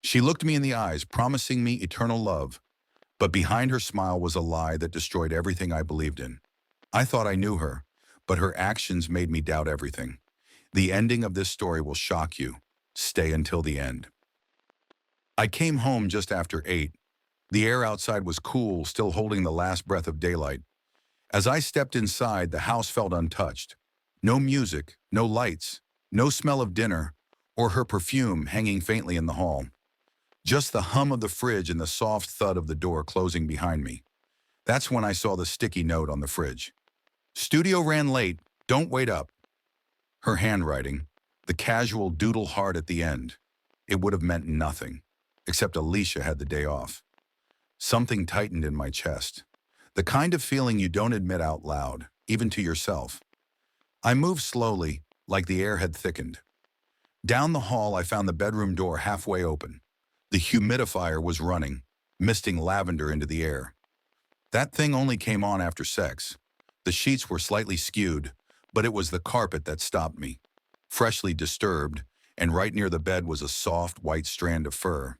She looked me in the eyes, promising me eternal love, but behind her smile was a lie that destroyed everything I believed in. I thought I knew her, but her actions made me doubt everything. The ending of this story will shock you. Stay until the end. I came home just after 8. The air outside was cool, still holding the last breath of daylight. As I stepped inside, the house felt untouched. No music, no lights, no smell of dinner, or her perfume hanging faintly in the hall. Just the hum of the fridge and the soft thud of the door closing behind me. That's when I saw the sticky note on the fridge. Studio ran late, don't wait up. Her handwriting, the casual doodle heart at the end. It would have meant nothing, except Alicia had the day off. Something tightened in my chest. The kind of feeling you don't admit out loud, even to yourself. I moved slowly, like the air had thickened. Down the hall, I found the bedroom door halfway open. The humidifier was running, misting lavender into the air. That thing only came on after sex. The sheets were slightly skewed, but it was the carpet that stopped me. Freshly disturbed, and right near the bed was a soft, white strand of fur.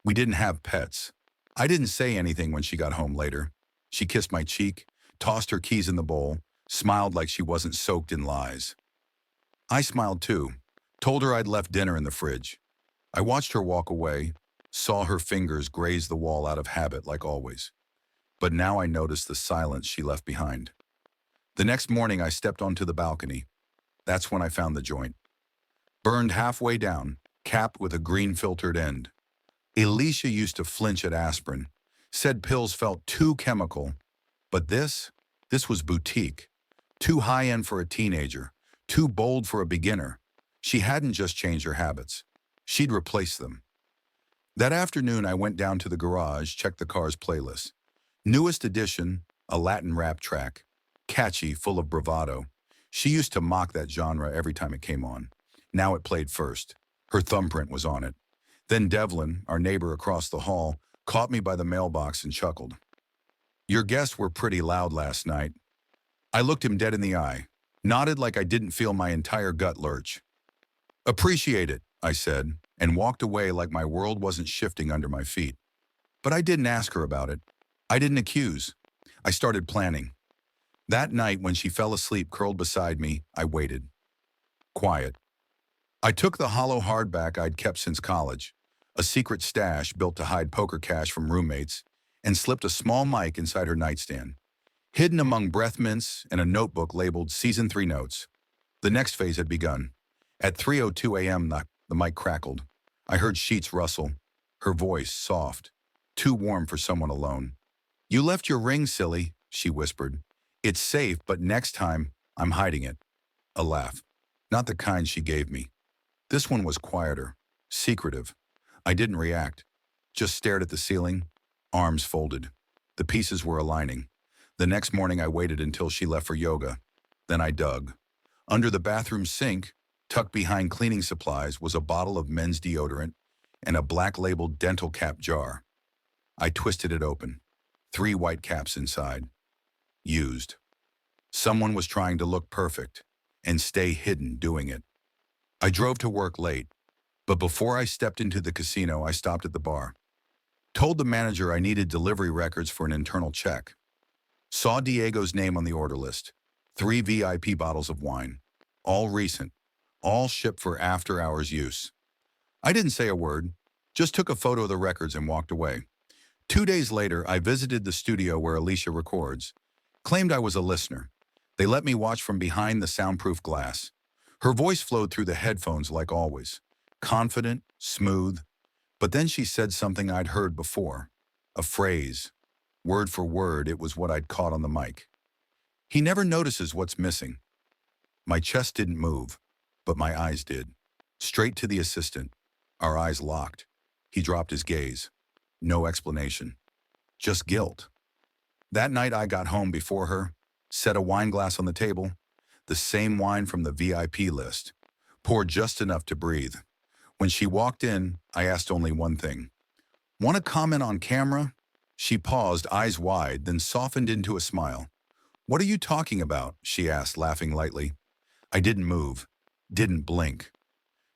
We didn't have pets. I didn't say anything when she got home later. She kissed my cheek, tossed her keys in the bowl, smiled like she wasn't soaked in lies. I smiled too, told her I'd left dinner in the fridge. I watched her walk away, saw her fingers graze the wall out of habit like always. But now I noticed the silence she left behind. The next morning I stepped onto the balcony. That's when I found the joint. Burned halfway down, capped with a green-filtered end. Alicia used to flinch at aspirin, said pills felt too chemical. But this was boutique. Too high-end for a teenager, too bold for a beginner. She hadn't just changed her habits. She'd replaced them. That afternoon I went down to the garage, checked the car's playlist. Newest edition, a Latin rap track. Catchy, full of bravado. She used to mock that genre every time it came on. Now it played first. Her thumbprint was on it. Then Devlin, our neighbor across the hall, caught me by the mailbox and chuckled. "Your guests were pretty loud last night." I looked him dead in the eye, nodded like I didn't feel my entire gut lurch. "Appreciate it," I said, and walked away like my world wasn't shifting under my feet. But I didn't ask her about it. I didn't accuse. I started planning. That night, when she fell asleep curled beside me, I waited. Quiet. I took the hollow hardback I'd kept since college, a secret stash built to hide poker cash from roommates, and slipped a small mic inside her nightstand, hidden among breath mints and a notebook labeled Season 3 Notes. The next phase had begun. At 3:02 a.m., the mic crackled. I heard sheets rustle, her voice soft, too warm for someone alone. "You left your ring, silly," she whispered. "It's safe, but next time, I'm hiding it." A laugh. Not the kind she gave me. This one was quieter, secretive. I didn't react, just stared at the ceiling, arms folded. The pieces were aligning. The next morning I waited until she left for yoga. Then I dug. Under the bathroom sink, tucked behind cleaning supplies, was a bottle of men's deodorant and a black-labeled dental cap jar. I twisted it open. 3 white caps inside. Used. Someone was trying to look perfect and stay hidden doing it. I drove to work late, but before I stepped into the casino, I stopped at the bar. Told the manager I needed delivery records for an internal check. Saw Diego's name on the order list. 3 VIP bottles of wine. All recent. All shipped for after-hours use. I didn't say a word, just took a photo of the records and walked away. 2 days later, I visited the studio where Alicia records. Claimed I was a listener. They let me watch from behind the soundproof glass. Her voice flowed through the headphones like always. Confident, smooth. But then she said something I'd heard before. A phrase. Word for word, it was what I'd caught on the mic. "He never notices what's missing." My chest didn't move, but my eyes did. Straight to the assistant. Our eyes locked. He dropped his gaze. No explanation. Just guilt. That night I got home before her, set a wine glass on the table, the same wine from the VIP list, poured just enough to breathe. When she walked in, I asked only one thing. "Want to comment on camera?" She paused, eyes wide, then softened into a smile. "What are you talking about?" she asked, laughing lightly. I didn't move, didn't blink.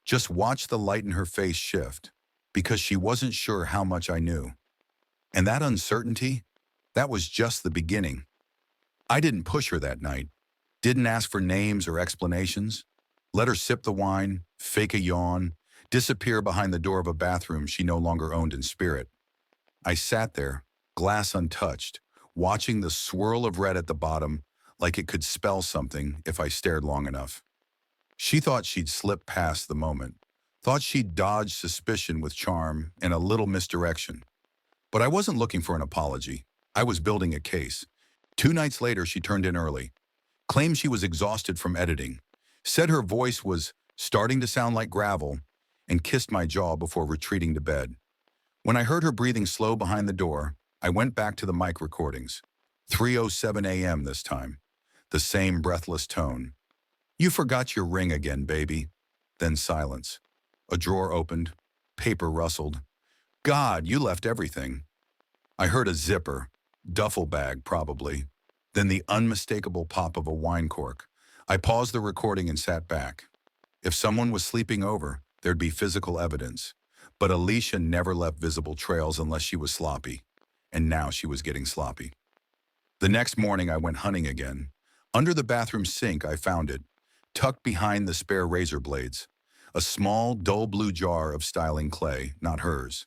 Just watched the light in her face shift. because she wasn't sure how much I knew. And that uncertainty, that was just the beginning. I didn't push her that night, didn't ask for names or explanations. Let her sip the wine, fake a yawn, disappear behind the door of a bathroom she no longer owned in spirit. I sat there, glass untouched, watching the swirl of red at the bottom like it could spell something if I stared long enough. She thought she'd slip past the moment, thought she'd dodge suspicion with charm and a little misdirection. But I wasn't looking for an apology. I was building a case. 2 nights later, she turned in early, claimed she was exhausted from editing, said her voice was starting to sound like gravel, and kissed my jaw before retreating to bed. When I heard her breathing slow behind the door, I went back to the mic recordings. 3:07 a.m. this time. The same breathless tone. "You forgot your ring again, baby." Then silence. A drawer opened. Paper rustled. "God, you left everything." I heard a zipper. Duffel bag, probably. Then the unmistakable pop of a wine cork. I paused the recording and sat back. If someone was sleeping over, there'd be physical evidence. But Alicia never left visible trails unless she was sloppy. And now she was getting sloppy. The next morning I went hunting again. Under the bathroom sink I found it, tucked behind the spare razor blades. A small, dull blue jar of styling clay, not hers.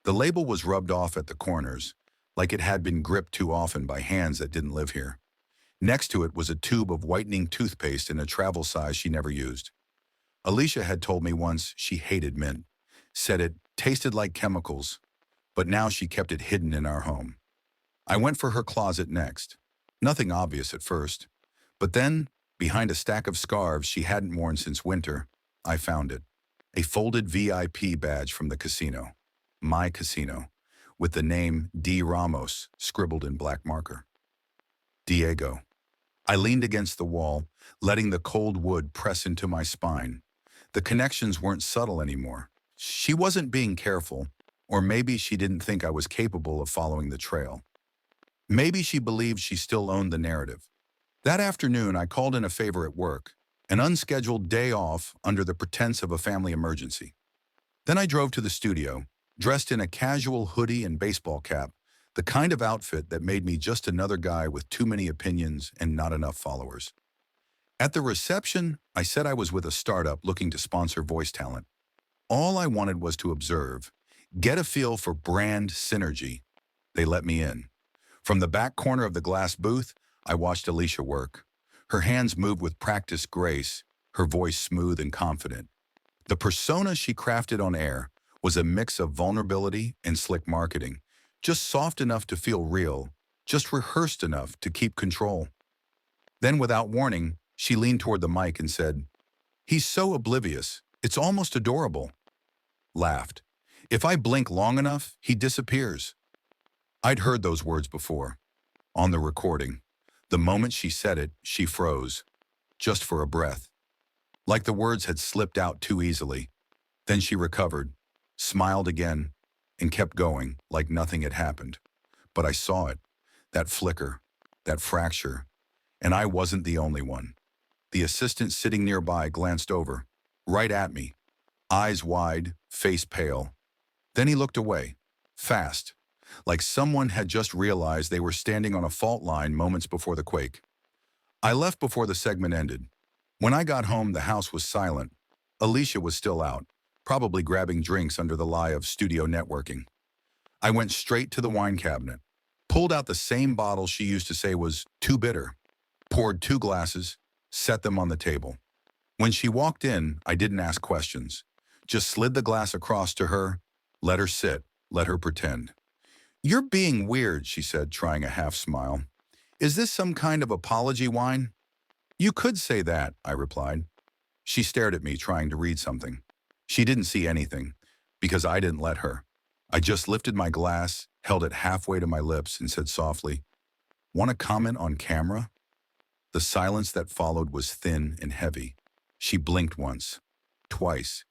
The label was rubbed off at the corners, like it had been gripped too often by hands that didn't live here. Next to it was a tube of whitening toothpaste in a travel size she never used. Alicia had told me once she hated mint, said it tasted like chemicals, but now she kept it hidden in our home. I went for her closet next. Nothing obvious at first. But then, behind a stack of scarves she hadn't worn since winter, I found it. A folded VIP badge from the casino. My casino. With the name D. Ramos scribbled in black marker. Diego. I leaned against the wall, letting the cold wood press into my spine. The connections weren't subtle anymore. She wasn't being careful, or maybe she didn't think I was capable of following the trail. Maybe she believed she still owned the narrative. That afternoon, I called in a favor at work, an unscheduled day off under the pretense of a family emergency. Then I drove to the studio, dressed in a casual hoodie and baseball cap, the kind of outfit that made me just another guy with too many opinions and not enough followers. At the reception, I said I was with a startup looking to sponsor voice talent. All I wanted was to observe, get a feel for brand synergy. They let me in. From the back corner of the glass booth, I watched Alicia work. Her hands moved with practiced grace, her voice smooth and confident. The persona she crafted on air was a mix of vulnerability and slick marketing, just soft enough to feel real, just rehearsed enough to keep control. Then, without warning, she leaned toward the mic and said, "He's so oblivious, it's almost adorable." Laughed. "If I blink long enough, he disappears." I'd heard those words before. On the recording. The moment she said it, she froze, just for a breath. Like the words had slipped out too easily. Then she recovered, smiled again, and kept going like nothing had happened. But I saw it, that flicker, that fracture, and I wasn't the only one. The assistant sitting nearby glanced over, right at me, eyes wide, face pale. Then he looked away, fast, like someone had just realized they were standing on a fault line moments before the quake. I left before the segment ended. When I got home, the house was silent. Alicia was still out, probably grabbing drinks under the lie of studio networking. I went straight to the wine cabinet, pulled out the same bottle she used to say was too bitter, poured 2 glasses, set them on the table. When she walked in, I didn't ask questions, just slid the glass across to her, let her sit, let her pretend. "You're being weird," she said, trying a half smile. "Is this some kind of apology wine?" "You could say that," I replied. She stared at me, trying to read something. She didn't see anything, because I didn't let her. I just lifted my glass, held it halfway to my lips, and said softly, "Want to comment on camera?" The silence that followed was thin and heavy. She blinked once, twice.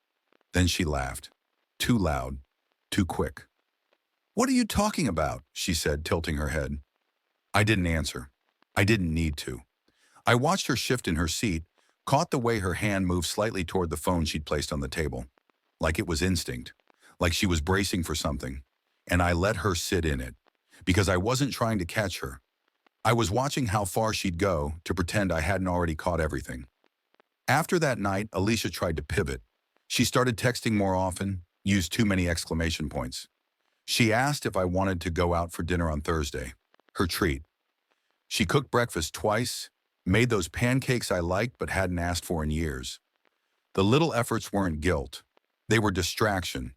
Then she laughed. Too loud, too quick. "What are you talking about?" she said, tilting her head. I didn't answer. I didn't need to. I watched her shift in her seat, caught the way her hand moved slightly toward the phone she'd placed on the table. Like it was instinct. like she was bracing for something, and I let her sit in it, because I wasn't trying to catch her. I was watching how far she'd go to pretend I hadn't already caught everything. After that night, Alicia tried to pivot. She started texting more often, used too many exclamation points. She asked if I wanted to go out for dinner on Thursday, her treat. She cooked breakfast twice, made those pancakes I liked but hadn't asked for in years. The little efforts weren't guilt. They were distraction,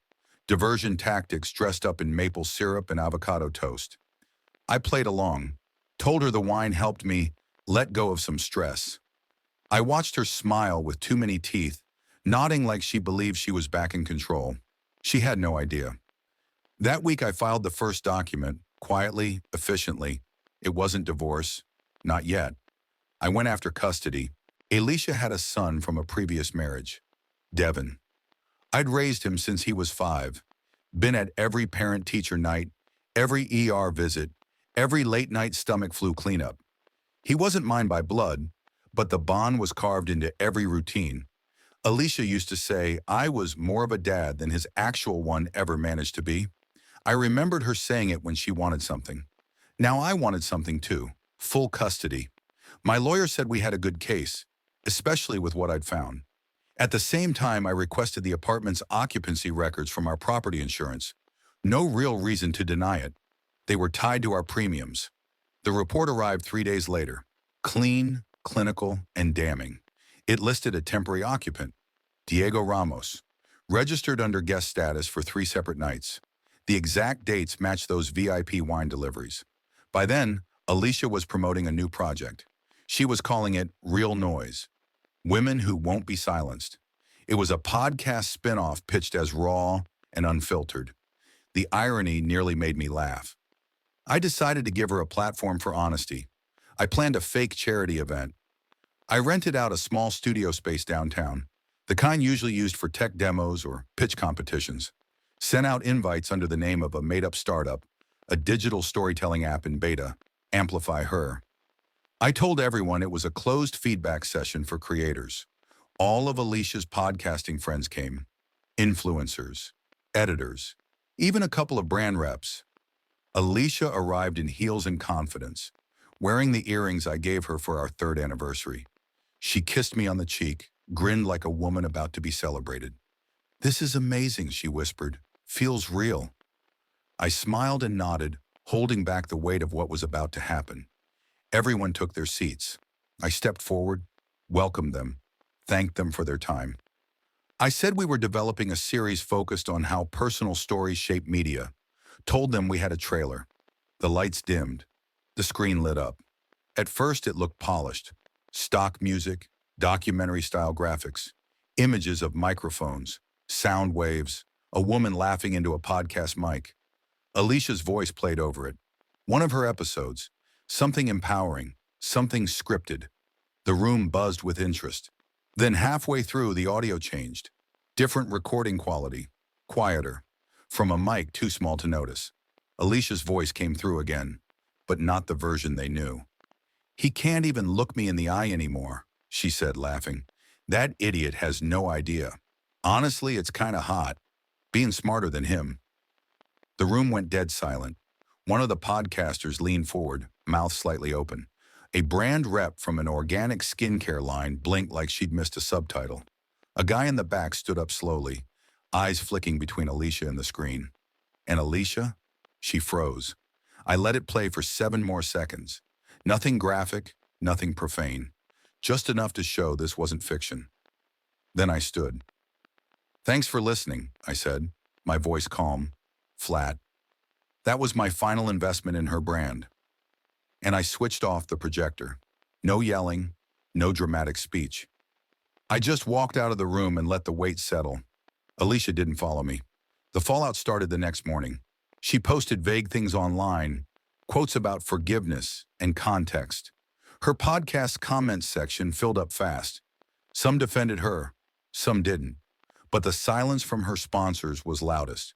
diversion tactics dressed up in maple syrup and avocado toast. I played along, told her the wine helped me let go of some stress. I watched her smile with too many teeth, nodding like she believed she was back in control. She had no idea. That week I filed the first document, quietly, efficiently. It wasn't divorce. Not yet. I went after custody. Alicia had a son from a previous marriage, Devin. I'd raised him since he was 5, been at every parent-teacher night, every ER visit, every late-night stomach flu cleanup. He wasn't mine by blood, but the bond was carved into every routine. Alicia used to say I was more of a dad than his actual one ever managed to be. I remembered her saying it when she wanted something. Now I wanted something too, full custody. My lawyer said we had a good case, especially with what I'd found. At the same time, I requested the apartment's occupancy records from our property insurance. No real reason to deny it. They were tied to our premiums. The report arrived 3 days later. Clean, clinical, and damning. It listed a temporary occupant, Diego Ramos, registered under guest status for 3 separate nights. The exact dates matched those VIP wine deliveries. By then, Alicia was promoting a new project. She was calling it Real Noise, Women Who Won't Be Silenced. It was a podcast spin-off pitched as raw and unfiltered. The irony nearly made me laugh. I decided to give her a platform for honesty. I planned a fake charity event. I rented out a small studio space downtown, the kind usually used for tech demos or pitch competitions. Sent out invites under the name of a made-up startup, a digital storytelling app in beta, Amplify Her. I told everyone it was a closed feedback session for creators. All of Alicia's podcasting friends came. Influencers, editors, even a couple of brand reps. Alicia arrived in heels and confidence, wearing the earrings I gave her for our 3rd anniversary. She kissed me on the cheek, grinned like a woman about to be celebrated. "This is amazing," she whispered. "Feels real." I smiled and nodded, holding back the weight of what was about to happen. Everyone took their seats. I stepped forward, welcomed them, thanked them for their time. I said we were developing a series focused on how personal stories shape media. Told them we had a trailer. The lights dimmed. The screen lit up. At first it looked polished. Stock music, documentary-style graphics, images of microphones, sound waves, a woman laughing into a podcast mic. Alicia's voice played over it. One of her episodes, something empowering, something scripted. The room buzzed with interest. Then halfway through, the audio changed. Different recording quality, quieter, from a mic too small to notice. Alicia's voice came through again, but not the version they knew. "He can't even look me in the eye anymore," she said, laughing. "That idiot has no idea. Honestly, it's kinda hot, being smarter than him." The room went dead silent. One of the podcasters leaned forward, mouth slightly open. A brand rep from an organic skincare line blinked like she'd missed a subtitle. A guy in the back stood up slowly, eyes flicking between Alicia and the screen. And Alicia? She froze. I let it play for 7 more seconds. Nothing graphic, nothing profane. Just enough to show this wasn't fiction. Then I stood. "Thanks for listening," I said, my voice calm, flat. That was my final investment in her brand. And I switched off the projector. No yelling, no dramatic speech. I just walked out of the room and let the weight settle. Alicia didn't follow me. The fallout started the next morning. She posted vague things online, quotes about forgiveness and context. Her podcast comments section filled up fast. Some defended her, some didn't. But the silence from her sponsors was loudest.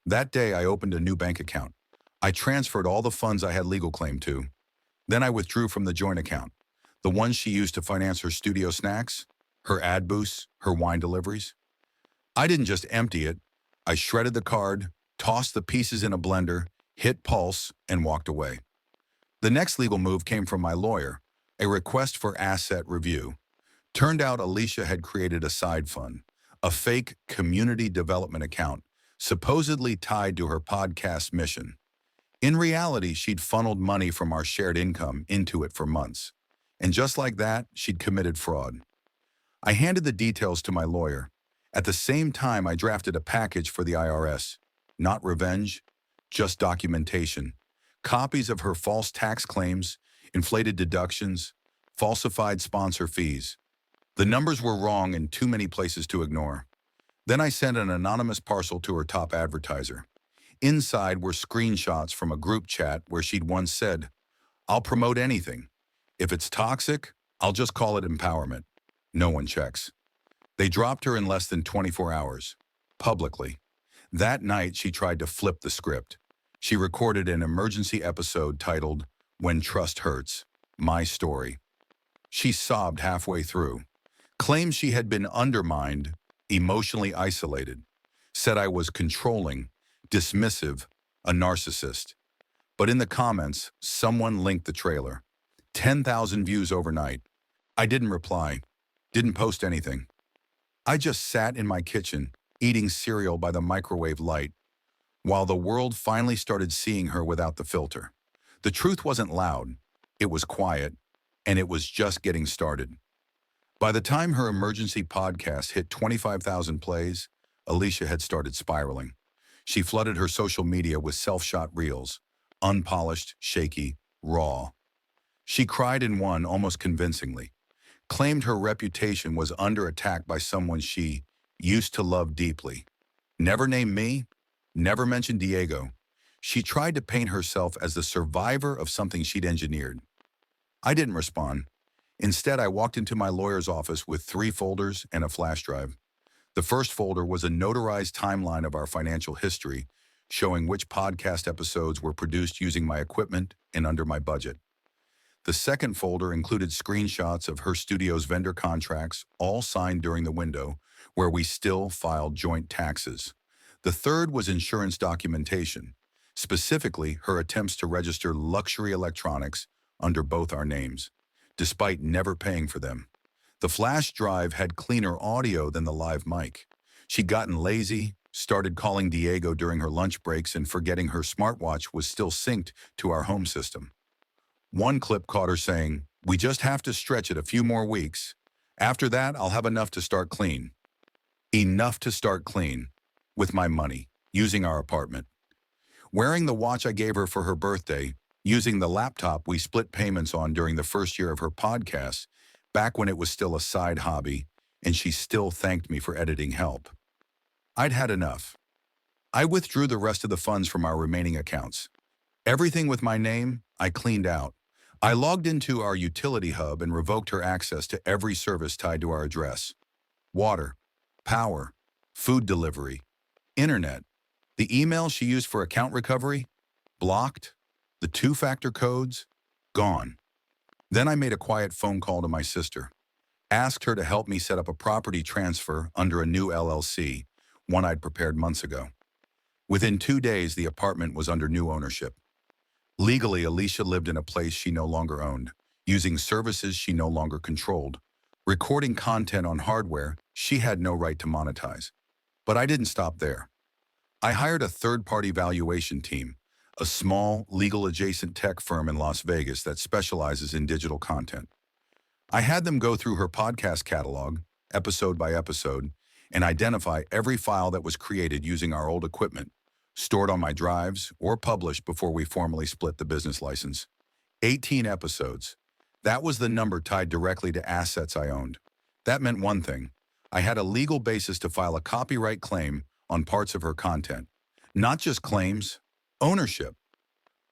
That day I opened a new bank account. I transferred all the funds I had legal claim to. Then I withdrew from the joint account, the one she used to finance her studio snacks, her ad boosts, her wine deliveries. I didn't just empty it, I shredded the card, tossed the pieces in a blender, hit pulse, and walked away. The next legal move came from my lawyer, a request for asset review. Turned out Alicia had created a side fund, a fake community development account, supposedly tied to her podcast mission. In reality, she'd funneled money from our shared income into it for months. And just like that, she'd committed fraud. I handed the details to my lawyer. At the same time, I drafted a package for the IRS. Not revenge, just documentation. Copies of her false tax claims, inflated deductions, falsified sponsor fees. The numbers were wrong in too many places to ignore. Then I sent an anonymous parcel to her top advertiser. Inside were screenshots from a group chat where she'd once said, "I'll promote anything. If it's toxic, I'll just call it empowerment." No one checks. They dropped her in less than 24 hours, publicly. That night, she tried to flip the script. She recorded an emergency episode titled, "When Trust Hurts, My Story." She sobbed halfway through, claimed she had been undermined, emotionally isolated, said I was controlling, dismissive, a narcissist. But in the comments, someone linked the trailer. 10,000 views overnight. I didn't reply, didn't post anything. I just sat in my kitchen, eating cereal by the microwave light, while the world finally started seeing her without the filter. The truth wasn't loud, it was quiet, and it was just getting started. By the time her emergency podcast hit 25,000 plays, Alicia had started spiraling. She flooded her social media with self-shot reels, unpolished, shaky, raw. She cried in one almost convincingly, claimed her reputation was under attack by someone she used to love deeply. Never named me, never mentioned Diego. She tried to paint herself as the survivor of something she'd engineered. I didn't respond. Instead, I walked into my lawyer's office with 3 folders and a flash drive. The first folder was a notarized timeline of our financial history, showing which podcast episodes were produced using my equipment and under my budget. The second folder included screenshots of her studio's vendor contracts, all signed during the window, where we still filed joint taxes. The third was insurance documentation, specifically her attempts to register luxury electronics under both our names, despite never paying for them. The flash drive had cleaner audio than the live mic. She'd gotten lazy, started calling Diego during her lunch breaks and forgetting her smartwatch was still synced to our home system. One clip caught her saying, "We just have to stretch it a few more weeks. After that, I'll have enough to start clean." Enough to start clean, with my money, using our apartment. Wearing the watch I gave her for her birthday, using the laptop we split payments on during the first year of her podcast, back when it was still a side hobby, and she still thanked me for editing help. I'd had enough. I withdrew the rest of the funds from our remaining accounts. Everything with my name, I cleaned out. I logged into our utility hub and revoked her access to every service tied to our address. Water, power, food delivery, internet. The email she used for account recovery, blocked. The 2-factor codes, gone. Then I made a quiet phone call to my sister. Asked her to help me set up a property transfer under a new LLC, one I'd prepared months ago. Within 2 days, the apartment was under new ownership. Legally, Alicia lived in a place she no longer owned, using services she no longer controlled, recording content on hardware she had no right to monetize. But I didn't stop there. I hired a third-party valuation team, a small, legal-adjacent tech firm in Las Vegas that specializes in digital content. I had them go through her podcast catalog, episode by episode, and identify every file that was created using our old equipment, stored on my drives, or published before we formally split the business license. 18 episodes. That was the number tied directly to assets I owned. That meant one thing. I had a legal basis to file a copyright claim on parts of her content. Not just claims, ownership.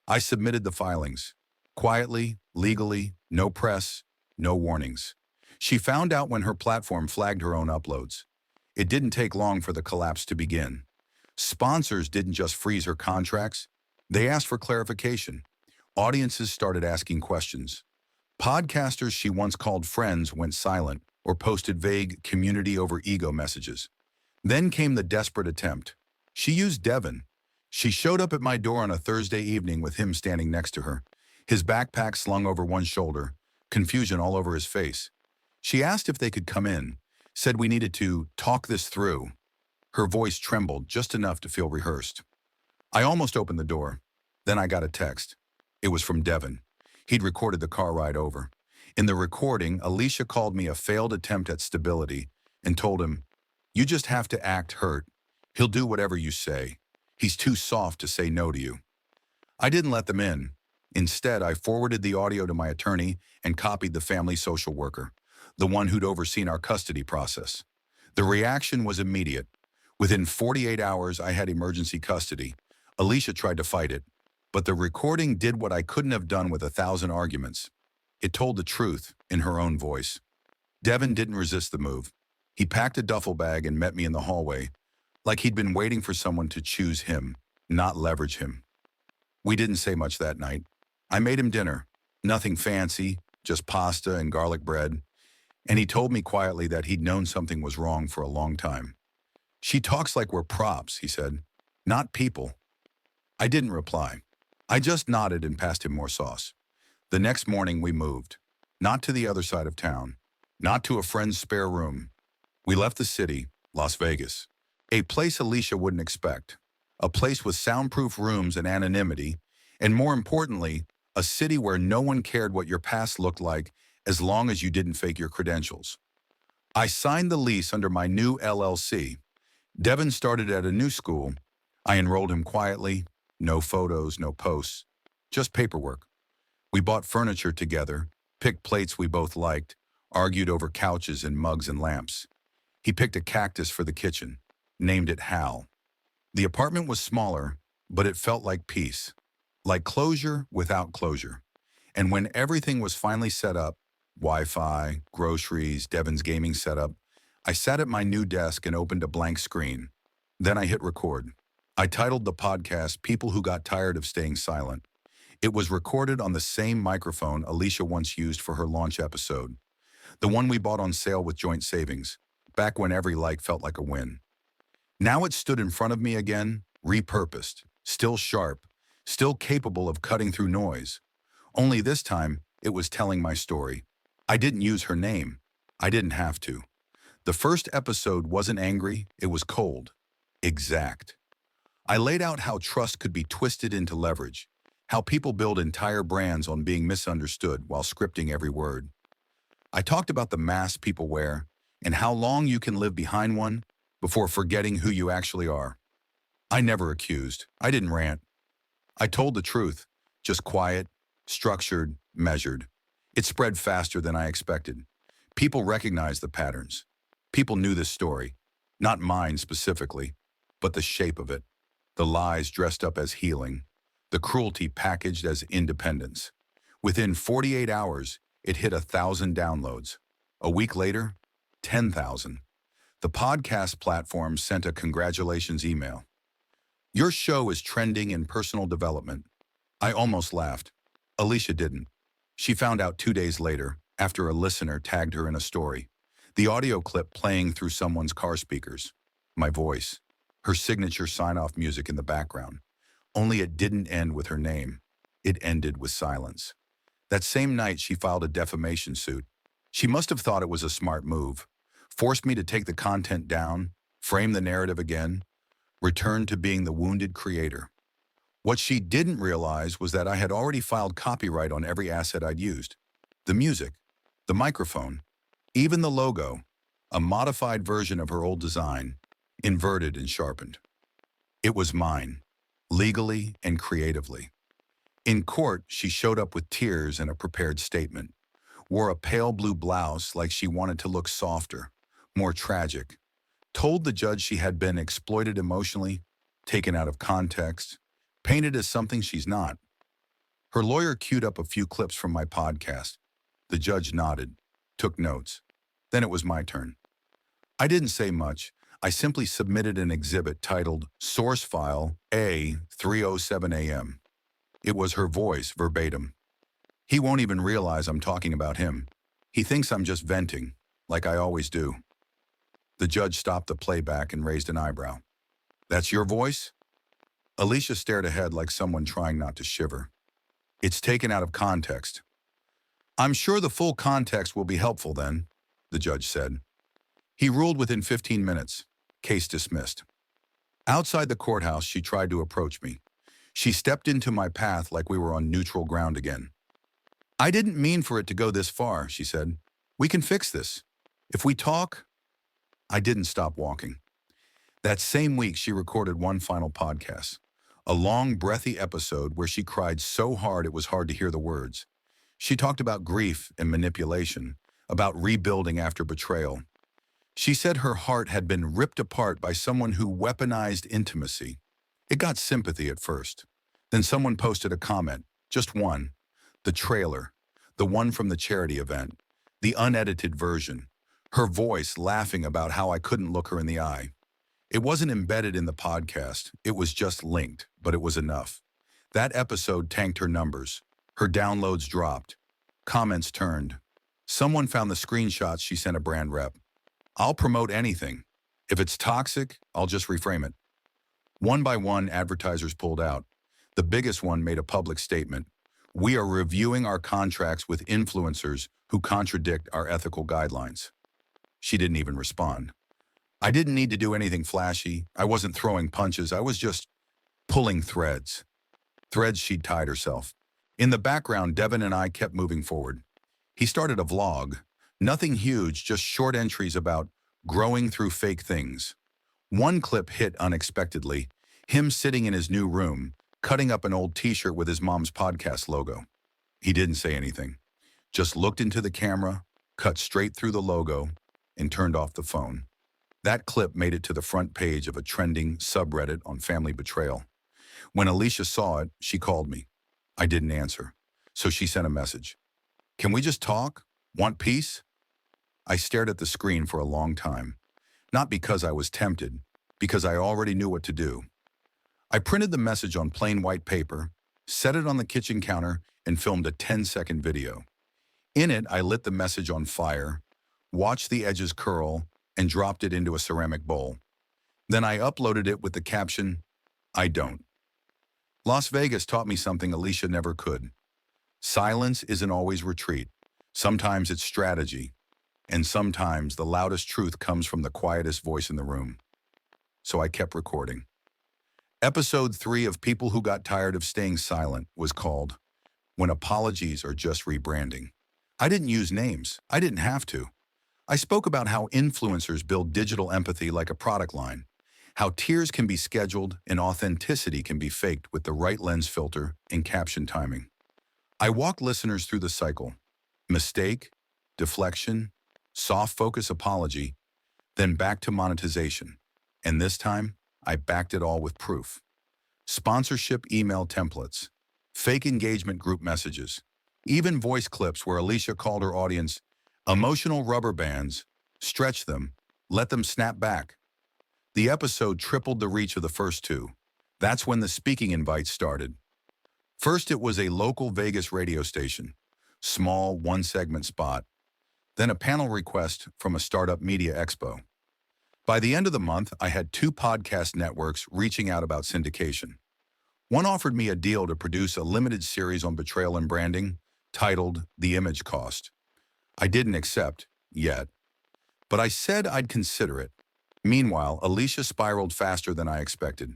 I submitted the filings. Quietly, legally, no press, no warnings. She found out when her platform flagged her own uploads. It didn't take long for the collapse to begin. Sponsors didn't just freeze her contracts. They asked for clarification. Audiences started asking questions. Podcasters she once called friends went silent or posted vague community over ego messages. Then came the desperate attempt. She used Devin. She showed up at my door on a Thursday evening with him standing next to her, his backpack slung over one shoulder, confusion all over his face. She asked if they could come in, said we needed to talk this through. Her voice trembled just enough to feel rehearsed. I almost opened the door. Then I got a text. It was from Devin. He'd recorded the car ride over. In the recording, Alicia called me a failed attempt at stability and told him, "You just have to act hurt. He'll do whatever you say. He's too soft to say no to you." I didn't let them in. Instead, I forwarded the audio to my attorney and copied the family social worker, the one who'd overseen our custody process. The reaction was immediate. Within 48 hours, I had emergency custody. Alicia tried to fight it, but the recording did what I couldn't have done with 1,000 arguments. It told the truth in her own voice. Devin didn't resist the move. He packed a duffel bag and met me in the hallway, like he'd been waiting for someone to choose him, not leverage him. We didn't say much that night. I made him dinner. Nothing fancy, just pasta and garlic bread. And he told me quietly that he'd known something was wrong for a long time. "She talks like we're props," he said, "not people." I didn't reply. I just nodded and passed him more sauce. The next morning we moved. Not to the other side of town. Not to a friend's spare room. We left the city, Las Vegas. A place Alicia wouldn't expect. A place with soundproof rooms and anonymity. And more importantly, a city where no one cared what your past looked like as long as you didn't fake your credentials. I signed the lease under my new LLC. Devin started at a new school. I enrolled him quietly. No photos, no posts. Just paperwork. We bought furniture together, picked plates we both liked, argued over couches and mugs and lamps. He picked a cactus for the kitchen, named it Hal. The apartment was smaller, but it felt like peace. Like closure without closure. And when everything was finally set up, Wi-Fi, groceries, Devin's gaming setup, I sat at my new desk and opened a blank screen. Then I hit record. I titled the podcast "People Who Got Tired of Staying Silent." It was recorded on the same microphone Alicia once used for her launch episode. The one we bought on sale with joint savings, back when every like felt like a win. Now it stood in front of me again, repurposed, still sharp, still capable of cutting through noise. Only this time, it was telling my story. I didn't use her name. I didn't have to. The first episode wasn't angry, it was cold. Exact. I laid out how trust could be twisted into leverage, how people build entire brands on being misunderstood while scripting every word. I talked about the mask people wear and how long you can live behind one before forgetting who you actually are. I never accused. I didn't rant. I told the truth, just quiet, structured, measured. It spread faster than I expected. People recognized the patterns. People knew this story, not mine specifically, but the shape of it. The lies dressed up as healing, the cruelty packaged as independence. Within 48 hours, it hit 1,000 downloads. A week later, 10,000. The podcast platform sent a congratulations email. "Your show is trending in personal development." I almost laughed. Alicia didn't. She found out 2 days later, after a listener tagged her in a story. The audio clip playing through someone's car speakers. My voice. Her signature sign-off music in the background. Only it didn't end with her name. It ended with silence. That same night, she filed a defamation suit. She must have thought it was a smart move. Forced me to take the content down, frame the narrative again, return to being the wounded creator. What she didn't realize was that I had already filed copyright on every asset I'd used. The music, the microphone, even the logo, a modified version of her old design, inverted and sharpened. It was mine, legally and creatively. In court, she showed up with tears and a prepared statement. Wore a pale blue blouse like she wanted to look softer, more tragic. Told the judge she had been exploited emotionally, taken out of context, painted as something she's not. Her lawyer queued up a few clips from my podcast. The judge nodded, took notes. Then it was my turn. I didn't say much. I simply submitted an exhibit titled Source File A307 AM. It was her voice, verbatim. He won't even realize I'm talking about him. He thinks I'm just venting, like I always do. The judge stopped the playback and raised an eyebrow. That's your voice? Alicia stared ahead like someone trying not to shiver. It's taken out of context. I'm sure the full context will be helpful then, the judge said. He ruled within 15 minutes. Case dismissed. Outside the courthouse, she tried to approach me. She stepped into my path like we were on neutral ground again. I didn't mean for it to go this far, she said. We can fix this. If we talk. I didn't stop walking. That same week, she recorded one final podcast. A long, breathy episode where she cried so hard it was hard to hear the words. She talked about grief and manipulation, about rebuilding after betrayal. She said her heart had been ripped apart by someone who weaponized intimacy. It got sympathy at first. Then someone posted a comment, just one. The trailer, the one from the charity event, the unedited version. Her voice laughing about how I couldn't look her in the eye. It wasn't embedded in the podcast, it was just linked, but it was enough. That episode tanked her numbers. Her downloads dropped. Comments turned. Someone found the screenshots she sent a brand rep. I'll promote anything. If it's toxic, I'll just reframe it. One by one, advertisers pulled out. The biggest one made a public statement. We are reviewing our contracts with influencers who contradict our ethical guidelines. She didn't even respond. I didn't need to do anything flashy. I wasn't throwing punches. I was just pulling threads. Threads she'd tied herself. In the background, Devin and I kept moving forward. He started a vlog. Nothing huge, just short entries about growing through fake things. One clip hit unexpectedly. Him sitting in his new room, cutting up an old t-shirt with his mom's podcast logo. He didn't say anything. Just looked into the camera, cut straight through the logo, and turned off the phone. That clip made it to the front page of a trending subreddit on family betrayal. When Alicia saw it, she called me. I didn't answer, so she sent a message. Can we just talk? Want peace? I stared at the screen for a long time. Not because I was tempted, because I already knew what to do. I printed the message on plain white paper, set it on the kitchen counter, and filmed a 10-second video. In it, I lit the message on fire, watched the edges curl, and dropped it into a ceramic bowl. Then I uploaded it with the caption, I don't. Las Vegas taught me something Alicia never could. Silence isn't always retreat. Sometimes it's strategy. And sometimes the loudest truth comes from the quietest voice in the room. So I kept recording. Episode 3 of People Who Got Tired of Staying Silent was called When Apologies Are Just Rebranding. I didn't use names. I didn't have to. I spoke about how influencers build digital empathy like a product line, how tears can be scheduled and authenticity can be faked with the right lens filter and caption timing. I walked listeners through the cycle. Mistake, deflection, soft focus apology, then back to monetization. And this time, I backed it all with proof. Sponsorship email templates, fake engagement group messages, even voice clips where Alicia called her audience emotional rubber bands, stretch them, let them snap back. The episode tripled the reach of the first two. That's when the speaking invites started. First, it was a local Vegas radio station, small one-segment spot. Then a panel request from a startup media expo. By the end of the month, I had 2 podcast networks reaching out about syndication. One offered me a deal to produce a limited series on betrayal and branding, titled The Image Cost. I didn't accept, yet. But I said I'd consider it. Meanwhile, Alicia spiraled faster than I expected.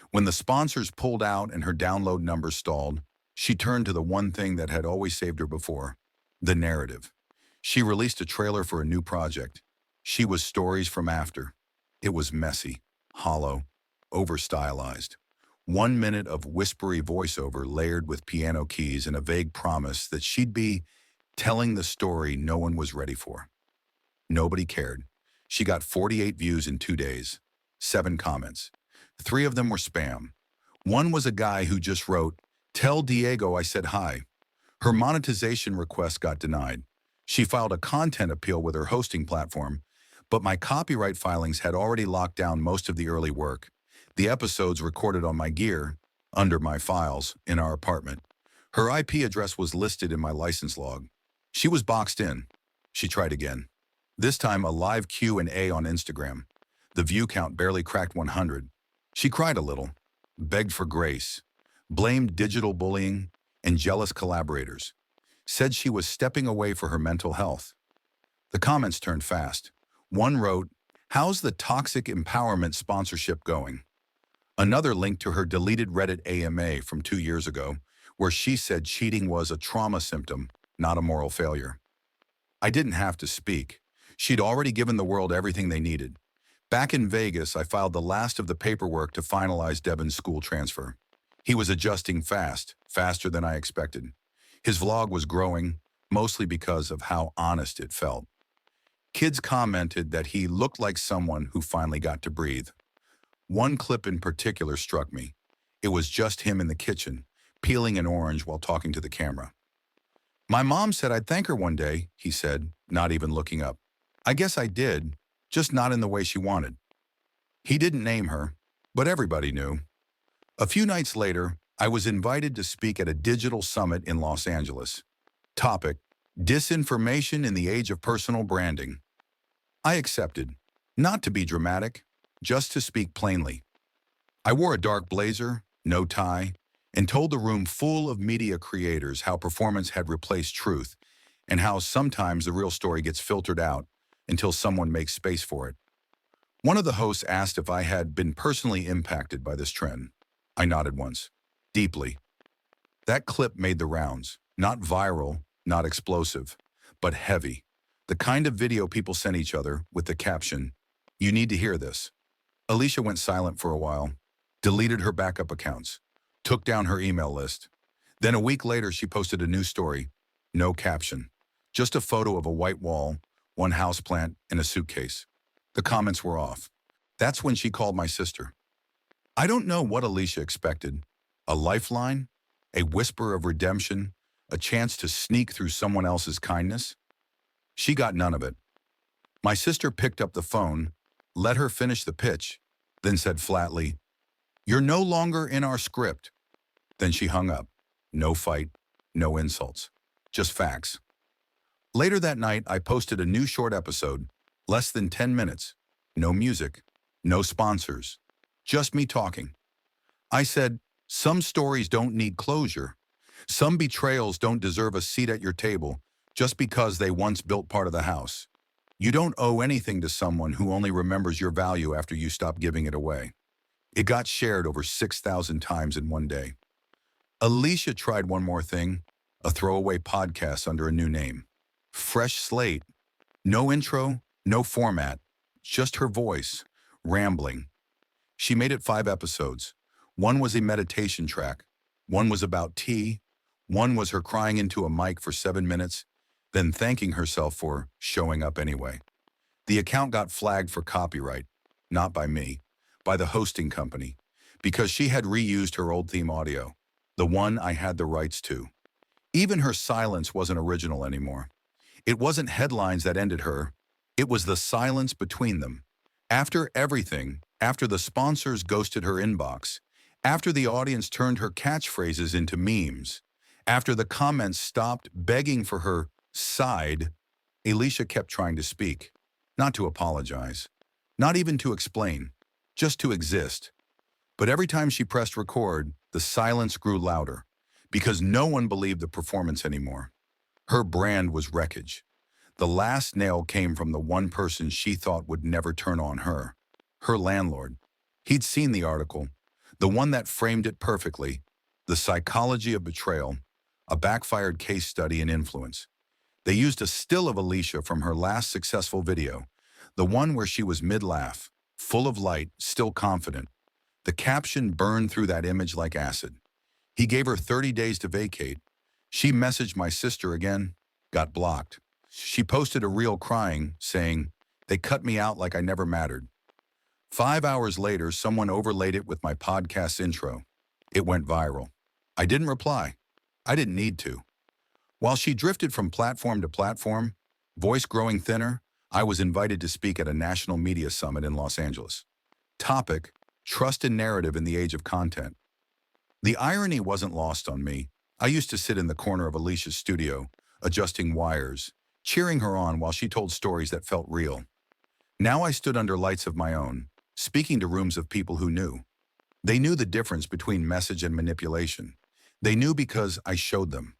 When the sponsors pulled out and her download numbers stalled, she turned to the one thing that had always saved her before, the narrative. She released a trailer for a new project. She was stories from after. It was messy, hollow, over-stylized. 1 minute of whispery voiceover layered with piano keys and a vague promise that she'd be telling the story no one was ready for. Nobody cared. She got 48 views in 2 days, 7 comments. 3 of them were spam. One was a guy who just wrote, "Tell Diego I said hi." Her monetization request got denied. She filed a content appeal with her hosting platform, but my copyright filings had already locked down most of the early work. The episodes recorded on my gear, under my files, in our apartment. Her IP address was listed in my license log. She was boxed in. She tried again. This time a live Q&A on Instagram. The view count barely cracked 100. She cried a little, begged for grace, blamed digital bullying and jealous collaborators, said she was stepping away for her mental health. The comments turned fast. One wrote, "How's the toxic empowerment sponsorship going?" Another linked to her deleted Reddit AMA from 2 years ago, where she said cheating was a trauma symptom, not a moral failure. I didn't have to speak. She'd already given the world everything they needed. Back in Vegas, I filed the last of the paperwork to finalize Devin's school transfer. He was adjusting fast, faster than I expected. His vlog was growing, mostly because of how honest it felt. Kids commented that he looked like someone who finally got to breathe. One clip in particular struck me. It was just him in the kitchen, peeling an orange while talking to the camera. "My mom said I'd thank her one day," he said, not even looking up. "I guess I did, just not in the way she wanted." He didn't name her, but everybody knew. A few nights later, I was invited to speak at a digital summit in Los Angeles. Topic: Disinformation in the Age of Personal Branding. I accepted, not to be dramatic, just to speak plainly. I wore a dark blazer, no tie, and told the room full of media creators how performance had replaced truth and how sometimes the real story gets filtered out until someone makes space for it. One of the hosts asked if I had been personally impacted by this trend. I nodded once. Deeply. That clip made the rounds. Not viral, not explosive, but heavy. The kind of video people send each other with the caption, "You need to hear this." Alicia went silent for a while, deleted her backup accounts, took down her email list. Then a week later, she posted a new story, no caption, just a photo of a white wall, one houseplant, and a suitcase. The comments were off. That's when she called my sister. I don't know what Alicia expected. A lifeline? A whisper of redemption? A chance to sneak through someone else's kindness? She got none of it. My sister picked up the phone, let her finish the pitch, then said flatly, "You're no longer in our script." Then she hung up. No fight, no insults, just facts. Later that night, I posted a new short episode, less than 10 minutes. No music, no sponsors, just me talking. I said, some stories don't need closure. Some betrayals don't deserve a seat at your table just because they once built part of the house. You don't owe anything to someone who only remembers your value after you stop giving it away. It got shared over 6,000 times in one day. Alicia tried one more thing, a throwaway podcast under a new name. Fresh slate. No intro, no format, just her voice, rambling. She made it 5 episodes. One was a meditation track. One was about tea. One was her crying into a mic for 7 minutes, then thanking herself for showing up anyway. The account got flagged for copyright, not by me, by the hosting company, because she had reused her old theme audio, the one I had the rights to. Even her silence wasn't original anymore. It wasn't headlines that ended her. It was the silence between them. After everything, after the sponsors ghosted her inbox, after the audience turned her catchphrases into memes, after the comments stopped begging for her side, Alicia kept trying to speak, not to apologize, not even to explain, just to exist. But every time she pressed record, the silence grew louder, because no one believed the performance anymore. Her brand was wreckage. The last nail came from the one person she thought would never turn on her, her landlord. He'd seen the article, the one that framed it perfectly, The Psychology of Betrayal, a backfired case study in influence. They used a still of Alicia from her last successful video, the one where she was mid-laugh, full of light, still confident. The caption burned through that image like acid. He gave her 30 days to vacate. She messaged my sister again, got blocked. She posted a reel crying, saying, "They cut me out like I never mattered." 5 hours later, someone overlaid it with my podcast's intro. It went viral. I didn't reply. I didn't need to. While she drifted from platform to platform, voice growing thinner, I was invited to speak at a national media summit in Los Angeles. Topic: Trust and narrative in the age of content. The irony wasn't lost on me. I used to sit in the corner of Alicia's studio, adjusting wires, cheering her on while she told stories that felt real. Now I stood under lights of my own, speaking to rooms of people who knew. They knew the difference between message and manipulation. They knew because I showed them.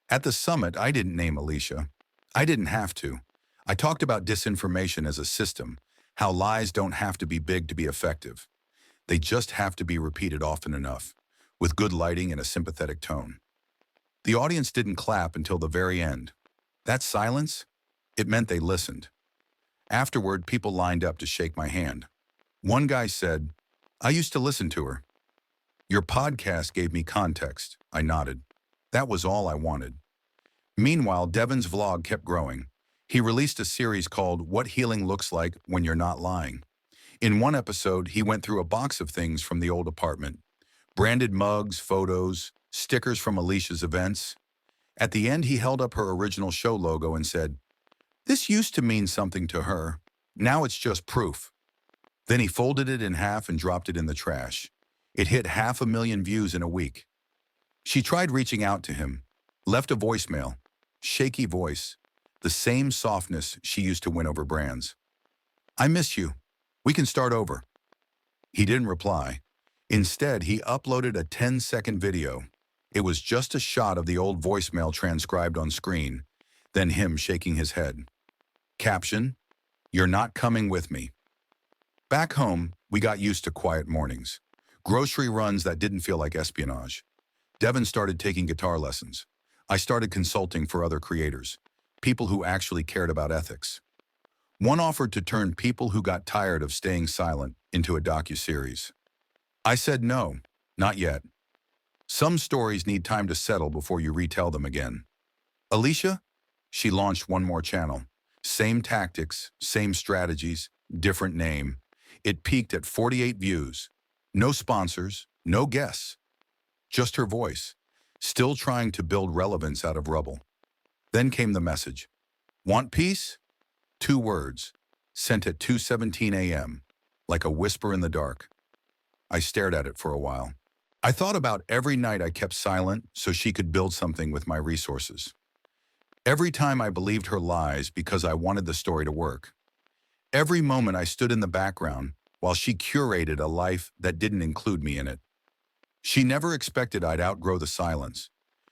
At the summit, I didn't name Alicia. I didn't have to. I talked about disinformation as a system, how lies don't have to be big to be effective. They just have to be repeated often enough, with good lighting and a sympathetic tone. The audience didn't clap until the very end. That silence? It meant they listened. Afterward, people lined up to shake my hand. One guy said, "I used to listen to her." "Your podcast gave me context," I nodded. That was all I wanted. Meanwhile, Devin's vlog kept growing. He released a series called What Healing Looks Like When You're Not Lying. In one episode, he went through a box of things from the old apartment. Branded mugs, photos, stickers from Alicia's events. At the end, he held up her original show logo and said, "This used to mean something to her. Now it's just proof." Then he folded it in half and dropped it in the trash. It hit 500,000 views in a week. She tried reaching out to him, left a voicemail, shaky voice, the same softness she used to win over brands. "I miss you. We can start over." He didn't reply. Instead, he uploaded a 10-second video. It was just a shot of the old voicemail transcribed on screen, then him shaking his head. Caption, "You're not coming with me." Back home, we got used to quiet mornings. Grocery runs that didn't feel like espionage. Devin started taking guitar lessons. I started consulting for other creators, people who actually cared about ethics. One offered to turn people who got tired of staying silent into a docuseries. I said no, not yet. Some stories need time to settle before you retell them again. Alicia? She launched one more channel. Same tactics, same strategies, different name. It peaked at 48 views. No sponsors, no guests. Just her voice, still trying to build relevance out of rubble. Then came the message. "Want peace?" 2 words, sent at 2:17 a.m., like a whisper in the dark. I stared at it for a while. I thought about every night I kept silent so she could build something with my resources. Every time I believed her lies because I wanted the story to work. Every moment I stood in the background while she curated a life that didn't include me in it. She never expected I'd outgrow the silence.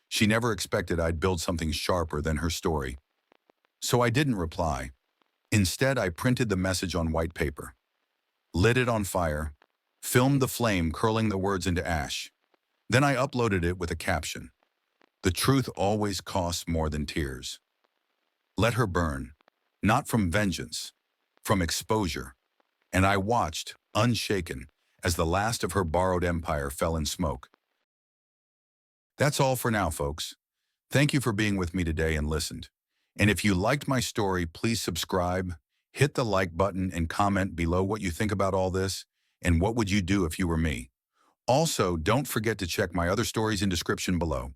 She never expected I'd build something sharper than her story. So I didn't reply. Instead, I printed the message on white paper, lit it on fire, filmed the flame curling the words into ash. Then I uploaded it with a caption. "The truth always costs more than tears." Let her burn, not from vengeance, from exposure. And I watched, unshaken, as the last of her borrowed empire fell in smoke. That's all for now, folks. Thank you for being with me today and listened. And if you liked my story, please subscribe, hit the like button, and comment below what you think about all this, and what would you do if you were me. Also, don't forget to check my other stories in description below.